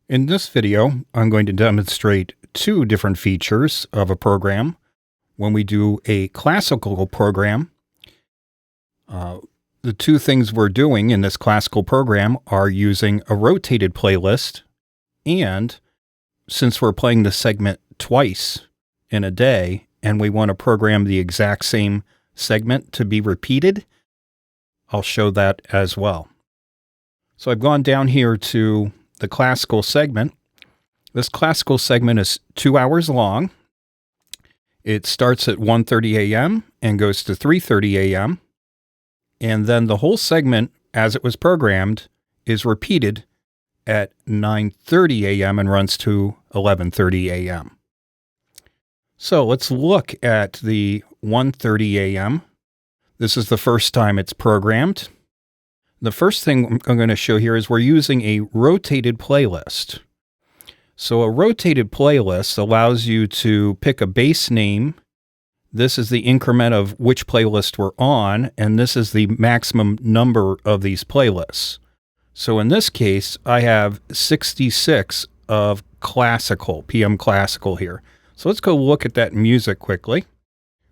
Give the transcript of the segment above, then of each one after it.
In this video, I'm going to demonstrate two different features of a program. When we do a classical program, the two things we're doing in this classical program are using a rotated playlist, and since we're playing the segment twice in a day, and we want to program the exact same segment to be repeated, I'll show that as well. So I've gone down here to the classical segment. This classical segment is 2 hours long. It starts at 1:30 a.m. and goes to 3:30 a.m. And then the whole segment, as it was programmed, is repeated at 9:30 a.m. and runs to 11:30 a.m. So let's look at the 1:30 a.m. This is the first time it's programmed. The first thing I'm going to show here is we're using a rotated playlist. So a rotated playlist allows you to pick a base name. This is the increment of which playlist we're on, and this is the maximum number of these playlists. So in this case, I have 66 of classical, PM classical here. So let's go look at that music quickly.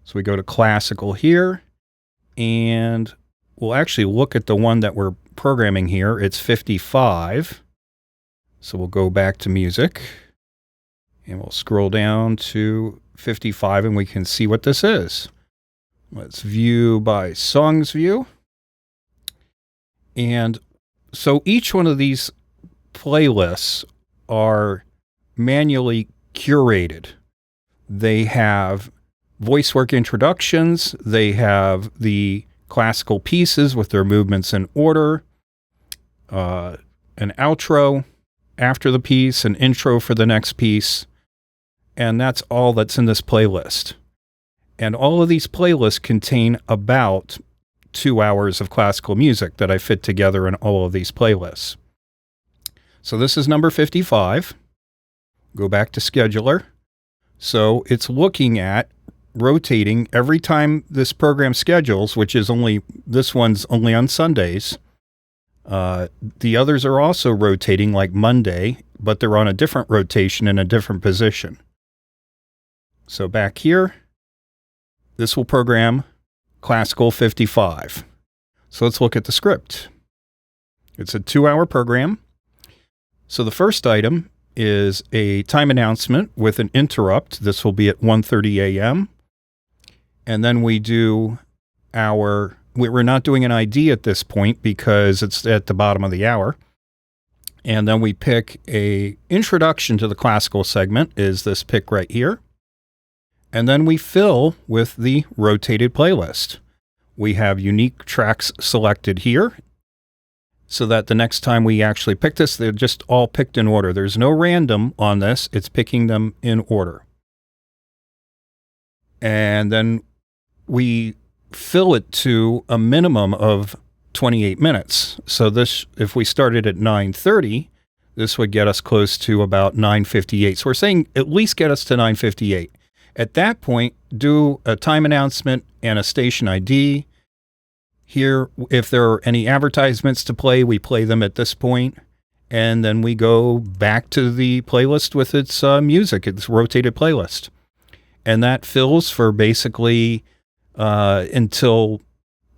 So we go to classical here, and we'll actually look at the one that we're programming here. It's 55. So we'll go back to music, and we'll scroll down to 55, and we can see what this is. Let's view by songs view. And so each one of these playlists are manually curated. They have voice work introductions. They have the classical pieces with their movements in order, an outro after the piece, an intro for the next piece, and that's all that's in this playlist. And all of these playlists contain about 2 hours of classical music that I fit together in all of these playlists. So this is number 55. Go back to scheduler. So it's looking at rotating every time this program schedules, which is this one's only on Sundays. The others are also rotating like Monday, but they're on a different rotation in a different position. So back here, this will program classical 55. So let's look at the script. It's a 2-hour program. So the first item is a time announcement with an interrupt. This will be at 1:30 a.m. And then we do we're not doing an ID at this point because it's at the bottom of the hour. And then we pick a introduction to the classical segment, is this pick right here. And then we fill with the rotated playlist. We have unique tracks selected here so that the next time we actually pick this, they're just all picked in order. There's no random on this. It's picking them in order. And then we fill it to a minimum of 28 minutes. So this, if we started at 9:30, this would get us close to about 9:58. So we're saying at least get us to 9:58. At that point, do a time announcement and a station ID. Here, if there are any advertisements to play, we play them at this point. And then we go back to the playlist with its music, its rotated playlist. And that fills for basically until,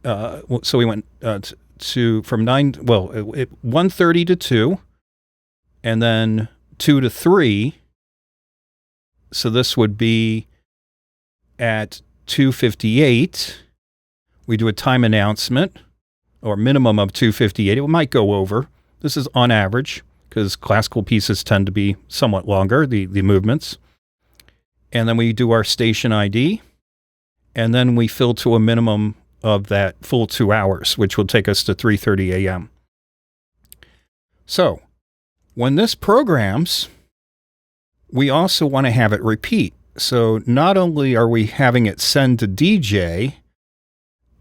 so we went from 1:30 to 2, and then 2 to 3. So this would be at 2:58. We do a time announcement, or minimum of 2:58. It might go over. This is on average, because classical pieces tend to be somewhat longer, the movements. And then we do our station ID, and then we fill to a minimum of that full 2 hours, which will take us to 3:30 a.m. So when this programs, we also want to have it repeat. So not only are we having it send to DJ,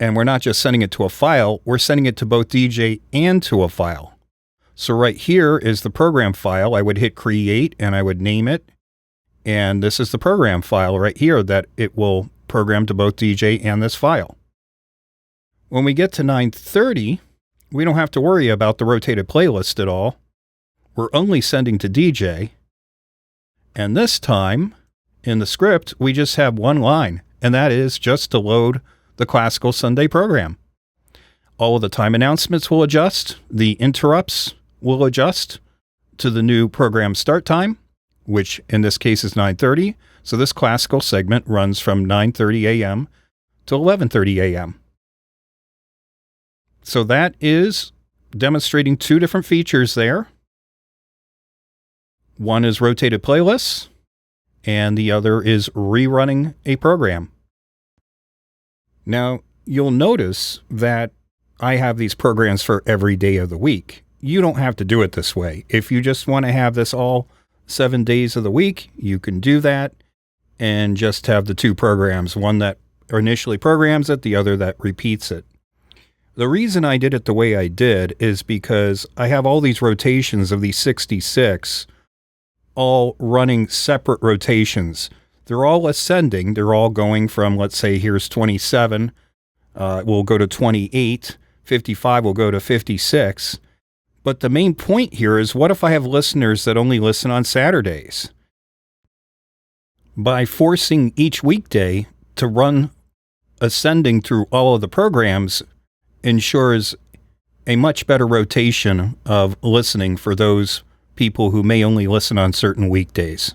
and we're not just sending it to a file, we're sending it to both DJ and to a file. So right here is the program file. I would hit create, and I would name it. And this is the program file right here that it will program to both DJ and this file. When we get to 9:30, we don't have to worry about the rotated playlist at all. we're only sending to DJ. And this time, in the script, we just have one line, and that is just to load the classical Sunday program. All of the time announcements will adjust. The interrupts will adjust to the new program start time, which in this case is 9:30. So this classical segment runs from 9:30 a.m. to 11:30 a.m. So that is demonstrating two different features there. One is rotated playlists, and the other is rerunning a program. Now, you'll notice that I have these programs for every day of the week. You don't have to do it this way. If you just want to have this all 7 days of the week, you can do that and just have the two programs, one that initially programs it, the other that repeats it. The reason I did it the way I did is because I have all these rotations of these 66 all running separate rotations. They're all ascending. They're all going from, let's say, here's 27. We'll go to 28. 55 will go to 56. But the main point here is, what if I have listeners that only listen on Saturdays? By forcing each weekday to run ascending through all of the programs ensures a much better rotation of listening for those people who may only listen on certain weekdays.